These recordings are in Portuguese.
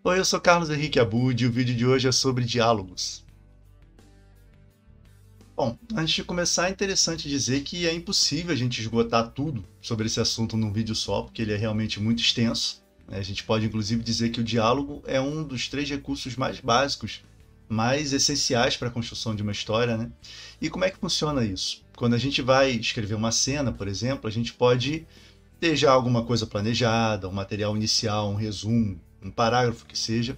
Oi, eu sou Carlos Henrique Abud e o vídeo de hoje é sobre diálogos. Bom, antes de começar, é interessante dizer que é impossível a gente esgotar tudo sobre esse assunto num vídeo só, porque ele é realmente muito extenso, né? A gente pode inclusive dizer que o diálogo é um dos 3 recursos mais básicos, mais essenciais para a construção de uma história, né? E como é que funciona isso? Quando a gente vai escrever uma cena, por exemplo, a gente pode ter já alguma coisa planejada, um material inicial, um resumo, um parágrafo que seja.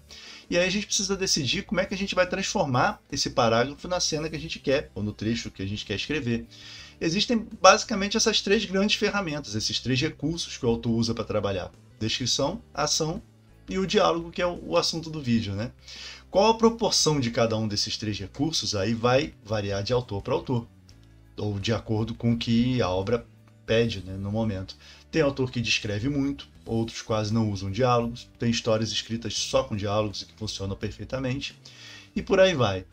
E aí a gente precisa decidir como é que a gente vai transformar esse parágrafo na cena que a gente quer, ou no trecho que a gente quer escrever. Existem basicamente essas 3 grandes ferramentas, esses 3 recursos que o autor usa para trabalhar: descrição, ação e o diálogo, que é o assunto do vídeo, né? Qual a proporção de cada um desses 3 recursos aí vai variar de autor para autor, ou de acordo com o que a obra pede, né, no momento. Tem autor que descreve muito, outros quase não usam diálogos, tem histórias escritas só com diálogos e que funcionam perfeitamente, e por aí vai.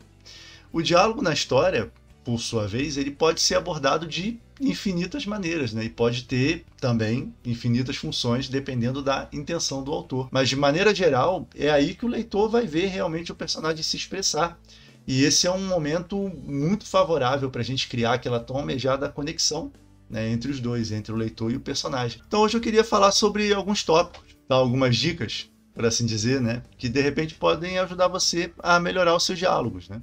O diálogo na história, por sua vez, ele pode ser abordado de infinitas maneiras, né? E pode ter também infinitas funções dependendo da intenção do autor. Mas de maneira geral, é aí que o leitor vai ver realmente o personagem se expressar. E esse é um momento muito favorável para a gente criar aquela tão almejada conexão, né, entre os dois, entre o leitor e o personagem. Então hoje eu queria falar sobre alguns tópicos, dar algumas dicas, por assim dizer, né, que de repente podem ajudar você a melhorar os seus diálogos, né?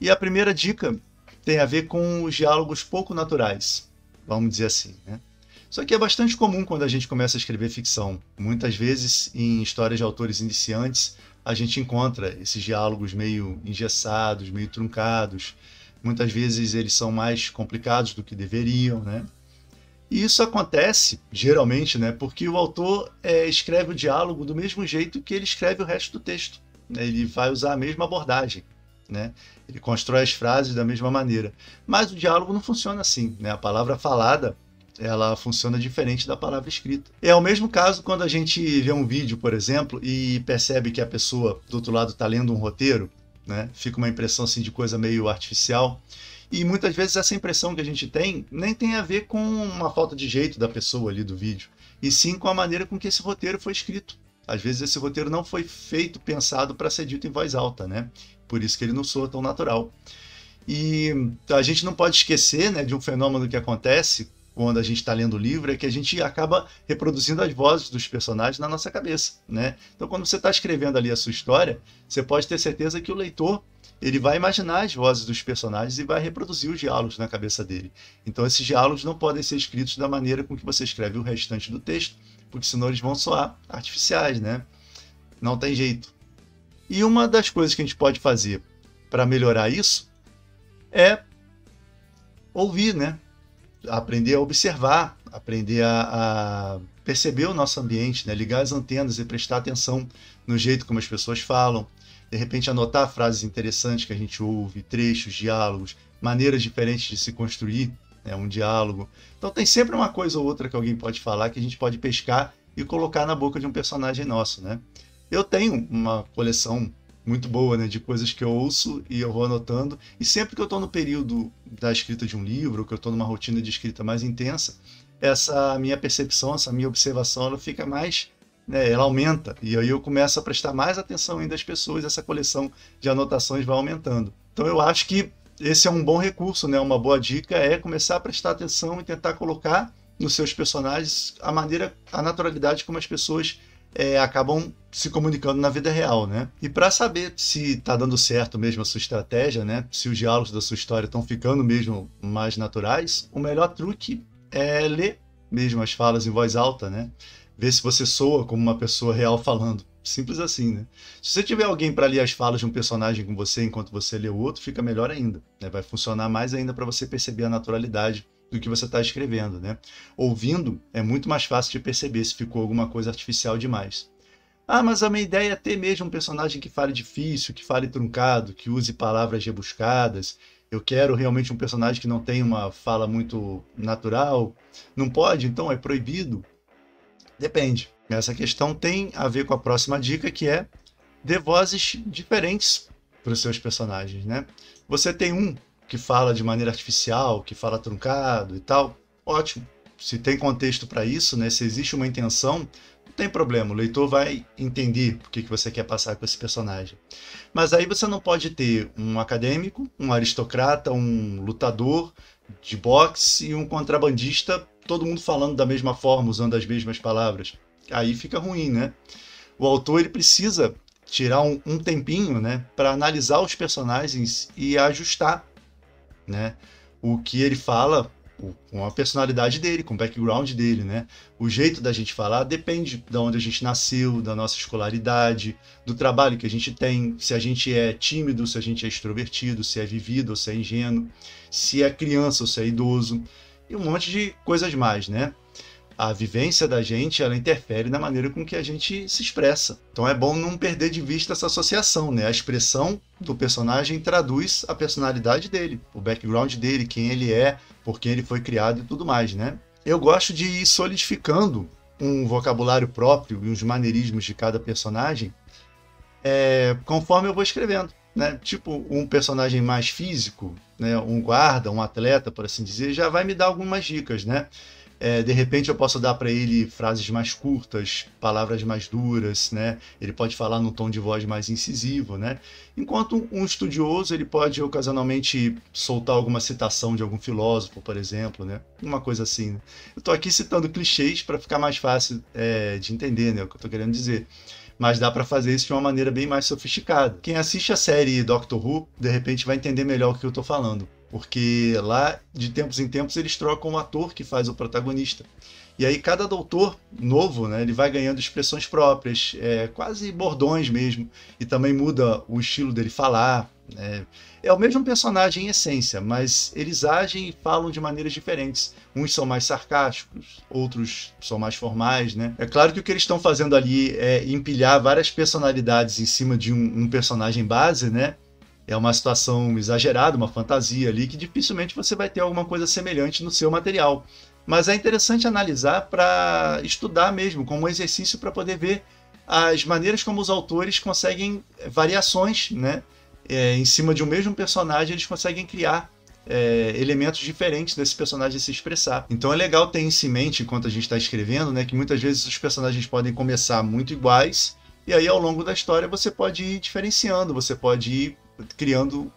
E a primeira dica tem a ver com os diálogos pouco naturais, vamos dizer assim, né? Isso aqui é bastante comum quando a gente começa a escrever ficção. Muitas vezes, em histórias de autores iniciantes, a gente encontra esses diálogos meio engessados, meio truncados. Muitas vezes eles são mais complicados do que deveriam, né? E isso acontece, geralmente, né, porque o autor escreve o diálogo do mesmo jeito que ele escreve o resto do texto, né? Ele vai usar a mesma abordagem, né? Ele constrói as frases da mesma maneira. Mas o diálogo não funciona assim, né? A palavra falada, ela funciona diferente da palavra escrita. É o mesmo caso quando a gente vê um vídeo, por exemplo, e percebe que a pessoa do outro lado está lendo um roteiro, né? Fica uma impressão assim de coisa meio artificial. E muitas vezes essa impressão que a gente tem nem tem a ver com uma falta de jeito da pessoa ali do vídeo, e sim com a maneira com que esse roteiro foi escrito. Às vezes esse roteiro não foi feito, pensado para ser dito em voz alta, né? Por isso que ele não soa tão natural. E a gente não pode esquecer, né, de um fenômeno que acontece quando a gente está lendo o livro, é que a gente acaba reproduzindo as vozes dos personagens na nossa cabeça, né? Então, quando você está escrevendo ali a sua história, você pode ter certeza que o leitor ele vai imaginar as vozes dos personagens e vai reproduzir os diálogos na cabeça dele. Então, esses diálogos não podem ser escritos da maneira com que você escreve o restante do texto, porque senão eles vão soar artificiais, né? Não tem jeito. E uma das coisas que a gente pode fazer para melhorar isso é ouvir, né? Aprender a observar, aprender a perceber o nosso ambiente, né? Ligar as antenas e prestar atenção no jeito como as pessoas falam, de repente anotar frases interessantes que a gente ouve, trechos, diálogos, maneiras diferentes de se construir, né, um diálogo. Então tem sempre uma coisa ou outra que alguém pode falar que a gente pode pescar e colocar na boca de um personagem nosso, né? Eu tenho uma coleção muito boa, né, de coisas que eu ouço e eu vou anotando, e sempre que eu estou no período da escrita de um livro, ou que eu estou numa rotina de escrita mais intensa, essa minha percepção, essa minha observação, ela fica mais, né, ela aumenta, e aí eu começo a prestar mais atenção ainda às pessoas, essa coleção de anotações vai aumentando. Então eu acho que esse é um bom recurso, né, uma boa dica é começar a prestar atenção e tentar colocar nos seus personagens a maneira, a naturalidade como as pessoas acabam se comunicando na vida real, né? E para saber se está dando certo mesmo a sua estratégia, né? Se os diálogos da sua história estão ficando mesmo mais naturais, o melhor truque é ler mesmo as falas em voz alta, né? Ver se você soa como uma pessoa real falando. Simples assim, né? Se você tiver alguém para ler as falas de um personagem com você enquanto você lê o outro, fica melhor ainda, né? Vai funcionar mais ainda para você perceber a naturalidade do que você está escrevendo, né? Ouvindo é muito mais fácil de perceber se ficou alguma coisa artificial demais. Ah, mas a minha ideia é ter mesmo um personagem que fale difícil, que fale truncado, que use palavras rebuscadas. Eu quero realmente um personagem que não tenha uma fala muito natural. Não pode? Então é proibido? Depende. Essa questão tem a ver com a próxima dica, que é dê vozes diferentes para os seus personagens, né? Você tem um que fala de maneira artificial, que fala truncado e tal, ótimo. Se tem contexto para isso, né? Se existe uma intenção, tem problema, o leitor vai entender o que você quer passar com esse personagem. Mas aí você não pode ter um acadêmico, um aristocrata, um lutador de boxe e um contrabandista, todo mundo falando da mesma forma, usando as mesmas palavras. Aí fica ruim, né? O autor ele precisa tirar um tempinho, né, para analisar os personagens e ajustar, né, o que ele fala com a personalidade dele, com o background dele, né? O jeito da gente falar depende de onde a gente nasceu, da nossa escolaridade, do trabalho que a gente tem, se a gente é tímido, se a gente é extrovertido, se é vivido ou se é ingênuo, se é criança ou se é idoso, e um monte de coisas mais, né? A vivência da gente, ela interfere na maneira com que a gente se expressa. Então é bom não perder de vista essa associação, né? A expressão do personagem traduz a personalidade dele, o background dele, quem ele é, por quem ele foi criado e tudo mais, né? Eu gosto de ir solidificando um vocabulário próprio e os maneirismos de cada personagem conforme eu vou escrevendo, né? Tipo, um personagem mais físico, né? Um guarda, um atleta, por assim dizer, já vai me dar algumas dicas, né? De repente eu posso dar para ele frases mais curtas, palavras mais duras, né? Ele pode falar num tom de voz mais incisivo, né? Enquanto um estudioso ele pode ocasionalmente soltar alguma citação de algum filósofo, por exemplo, né? Uma coisa assim. Né? Eu estou aqui citando clichês para ficar mais fácil de entender, né? O que eu estou querendo dizer. Mas dá para fazer isso de uma maneira bem mais sofisticada. Quem assiste a série Doctor Who, de repente vai entender melhor o que eu estou falando. Porque lá, de tempos em tempos, eles trocam o ator que faz o protagonista. E aí cada doutor novo, né, ele vai ganhando expressões próprias, quase bordões mesmo. E também muda o estilo dele falar. É o mesmo personagem em essência, mas eles agem e falam de maneiras diferentes. Uns são mais sarcásticos, outros são mais formais, né? É claro que o que eles estão fazendo ali é empilhar várias personalidades em cima de um personagem base, né? É uma situação exagerada, uma fantasia ali, que dificilmente você vai ter alguma coisa semelhante no seu material. Mas é interessante analisar para estudar mesmo, como um exercício para poder ver as maneiras como os autores conseguem variações, né? Em cima de um mesmo personagem, eles conseguem criar elementos diferentes desse personagem se expressar. Então é legal ter isso em mente enquanto a gente está escrevendo, né? Que muitas vezes os personagens podem começar muito iguais, e aí ao longo da história você pode ir diferenciando, você pode ir criando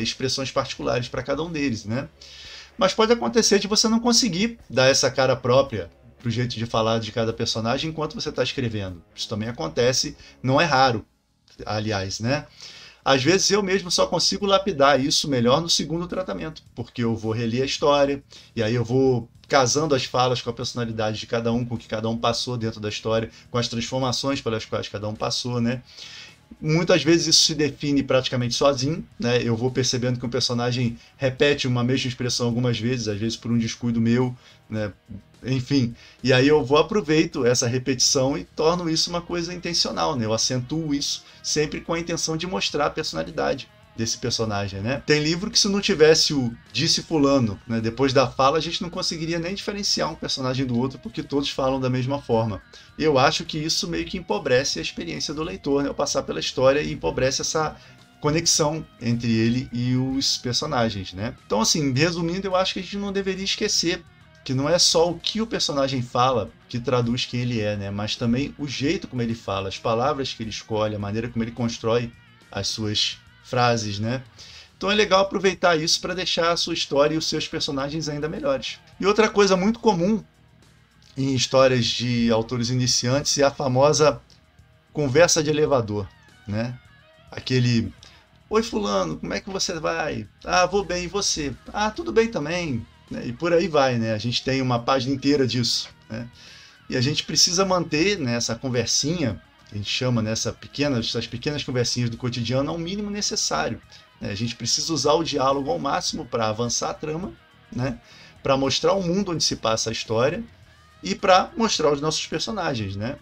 expressões particulares para cada um deles, né? Mas pode acontecer de você não conseguir dar essa cara própria pro jeito de falar de cada personagem enquanto você está escrevendo. Isso também acontece, não é raro, aliás, né? Às vezes eu mesmo só consigo lapidar isso melhor no segundo tratamento, porque eu vou reler a história, e aí eu vou casando as falas com a personalidade de cada um, com o que cada um passou dentro da história, com as transformações pelas quais cada um passou, né? Muitas vezes isso se define praticamente sozinho, né? Eu vou percebendo que um personagem repete uma mesma expressão algumas vezes, às vezes por um descuido meu, né? Enfim, e aí eu aproveito essa repetição e torno isso uma coisa intencional, né? Eu acentuo isso sempre com a intenção de mostrar a personalidade desse personagem, né? Tem livro que se não tivesse o disse fulano, né, depois da fala, a gente não conseguiria nem diferenciar um personagem do outro, porque todos falam da mesma forma. Eu acho que isso meio que empobrece a experiência do leitor, né? Ao passar pela história e empobrece essa conexão entre ele e os personagens, né? Então, assim, resumindo, eu acho que a gente não deveria esquecer que não é só o que o personagem fala que traduz quem ele é, né? Mas também o jeito como ele fala, as palavras que ele escolhe, a maneira como ele constrói as suas frases, né? Então é legal aproveitar isso para deixar a sua história e os seus personagens ainda melhores. E outra coisa muito comum em histórias de autores iniciantes é a famosa conversa de elevador, né? Aquele: oi fulano, como é que você vai? Ah, vou bem, e você? Ah, tudo bem também. Né? E por aí vai, né? A gente tem uma página inteira disso, né? E a gente precisa manter, né, essa conversinha, a gente chama essas pequenas conversinhas do cotidiano, ao mínimo necessário. Né? A gente precisa usar o diálogo ao máximo para avançar a trama, né? Para mostrar o mundo onde se passa a história e para mostrar os nossos personagens, né?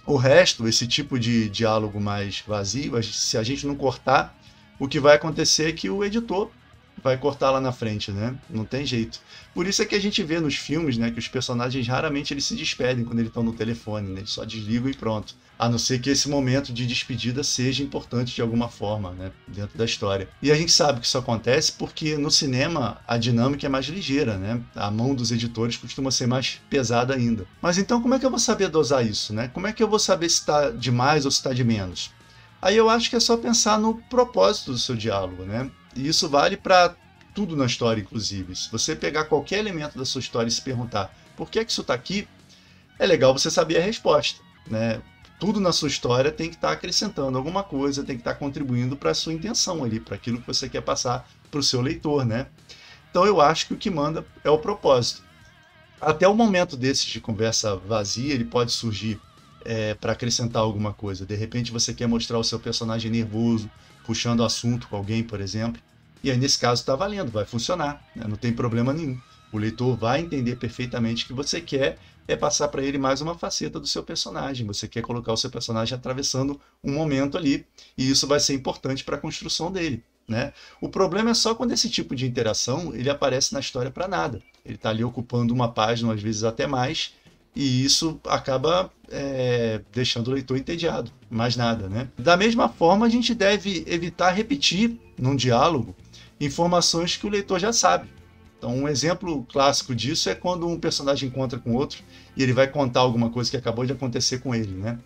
O resto, esse tipo de diálogo mais vazio, se a gente não cortar, o que vai acontecer é que o editor vai cortar lá na frente, né? Não tem jeito. Por isso é que a gente vê nos filmes, né, que os personagens raramente eles se despedem quando eles estão no telefone, né? Eles só desligam e pronto. A não ser que esse momento de despedida seja importante de alguma forma, né, dentro da história. E a gente sabe que isso acontece porque no cinema a dinâmica é mais ligeira, né? A mão dos editores costuma ser mais pesada ainda. Mas então como é que eu vou saber dosar isso, né? Como é que eu vou saber se está de mais ou se está de menos? Aí eu acho que é só pensar no propósito do seu diálogo, né? E isso vale para tudo na história, inclusive. Se você pegar qualquer elemento da sua história e se perguntar por que é que isso está aqui, é legal você saber a resposta, né? Tudo na sua história tem que estar acrescentando alguma coisa, tem que estar contribuindo para a sua intenção ali, para aquilo que você quer passar para o seu leitor, né? Então eu acho que o que manda é o propósito. Até o momento desses de conversa vazia, ele pode surgir para acrescentar alguma coisa. De repente você quer mostrar o seu personagem nervoso, puxando assunto com alguém, por exemplo. E aí nesse caso está valendo, vai funcionar, né? Não tem problema nenhum. O leitor vai entender perfeitamente que você quer passar para ele mais uma faceta do seu personagem. Você quer colocar o seu personagem atravessando um momento ali, e isso vai ser importante para a construção dele, né? O problema é só quando esse tipo de interação ele aparece na história para nada. Ele está ali ocupando uma página, às vezes até mais, e isso acaba deixando o leitor entediado, mais nada, né? Da mesma forma, a gente deve evitar repetir num diálogo informações que o leitor já sabe. Então, um exemplo clássico disso é quando um personagem encontra com outro e ele vai contar alguma coisa que acabou de acontecer com ele, né?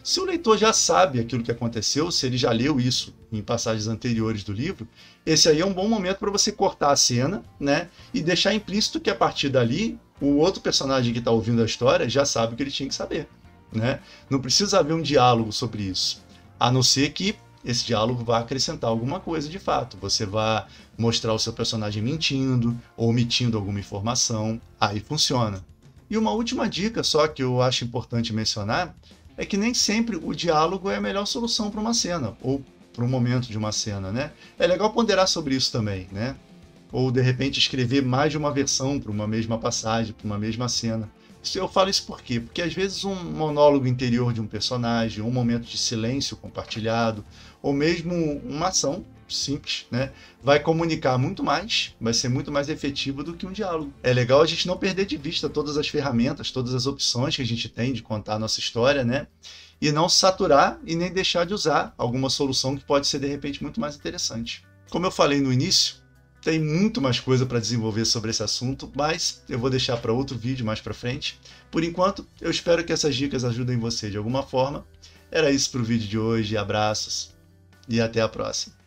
Se o leitor já sabe aquilo que aconteceu, se ele já leu isso em passagens anteriores do livro, esse aí é um bom momento para você cortar a cena, né? E deixar implícito que a partir dali, o outro personagem que está ouvindo a história já sabe o que ele tinha que saber, né? Não precisa haver um diálogo sobre isso, a não ser que esse diálogo vai acrescentar alguma coisa de fato. Você vai mostrar o seu personagem mentindo ou omitindo alguma informação, aí funciona. E uma última dica só que eu acho importante mencionar é que nem sempre o diálogo é a melhor solução para uma cena ou para um momento de uma cena, né? É legal ponderar sobre isso também, né? Ou de repente escrever mais de uma versão para uma mesma passagem, para uma mesma cena. Eu falo isso por quê? Porque às vezes um monólogo interior de um personagem, um momento de silêncio compartilhado, ou mesmo uma ação simples, né, vai comunicar muito mais, vai ser muito mais efetivo do que um diálogo. É legal a gente não perder de vista todas as ferramentas, todas as opções que a gente tem de contar a nossa história, né, e não saturar e nem deixar de usar alguma solução que pode ser de repente muito mais interessante. Como eu falei no início, tem muito mais coisa para desenvolver sobre esse assunto, mas eu vou deixar para outro vídeo mais para frente. Por enquanto, eu espero que essas dicas ajudem você de alguma forma. Era isso para o vídeo de hoje, abraços e até a próxima.